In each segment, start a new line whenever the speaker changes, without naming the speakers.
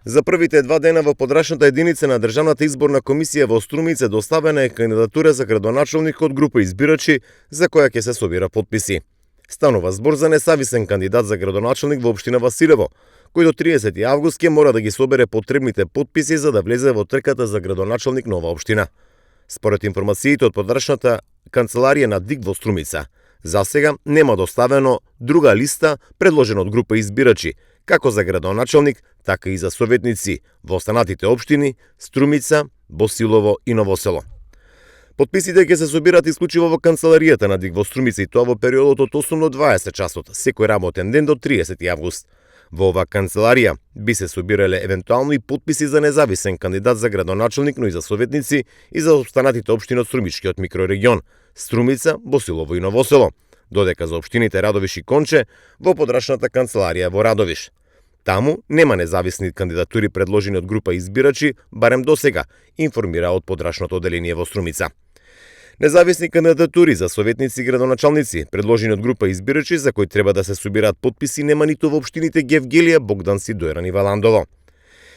За првите 2 дена во подрачната единица на Државната изборна комисија во Струмица доставена е кандидатура за градоначалник од група избирачи за која ќе се собира потписи. Станува збор за независен кандидат за градоначалник во општина Василево, кој до 30 август ќе мора да ги собере потребните потписи за да влезе во трката за градоначалник на оваа општина. Според информациите од подрачната канцеларија на ДИК во Струмица, за сега нема доставено друга листа предложена од група избирачи, како за градоначалник, така и за советници во останатите општини Струмица, Босилово и Новосело. Потписите ќе се собираат исклучиво во канцеларијата на ДИК во Струмица и тоа во периодот од 8 до 20 часот, секој работен ден до 30 август. Во оваа канцеларија би се собирале евентуално и потписи за независен кандидат за градоначалник, но и за советници и за останатите општини од Струмичкиот микрорегион Струмица, Босилово и Новосело, додека за општините Радовиш и Конче во подрачната канцеларија во Радовиш. Таму нема независни кандидатури предложени од група избирачи, барем досега, информира од подрачното оделение во Струмица. Независни кандидатури за советници и градоначалници, предложени од група избирачи за кои треба да се собираат потписи, нема ниту во општините Гевгелија, Богданци, Дојран и Валандово.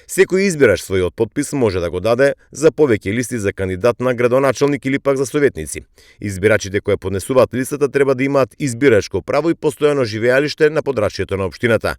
Секој избираш својот потпис може да го даде за повеќе листи за кандидат на градоначалник или пак за советници. Избирачите кои поднесуваат листата треба да имаат избирачко право и постојано живеалиште на подрачјето на општината.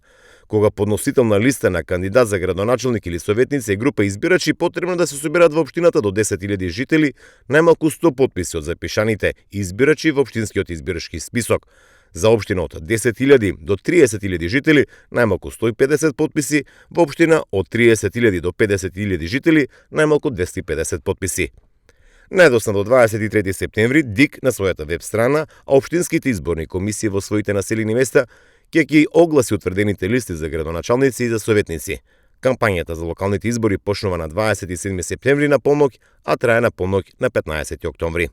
Кога подносител на листа на кандидат за градоначалник или советници и група избирачи, потребно да се собираат во општината до 10.000 жители, најмалку 100 потписи од запишаните избирачи во општинскиот избирачки список. За општина од 10.000 до 30.000 жители, најмалку 150 потписи, во општина од 30.000 до 50.000 жители, најмалку 250 потписи. Најдосна до 23 септември ДИК на својата веб страна, а општинските изборни комисии во своите населени места ќе ги огласи утврдените листи за градоначалници и за советници. Кампањата за локалните избори почнува на 27 септември на полноќ, а трае на полноќ на 15 октомври.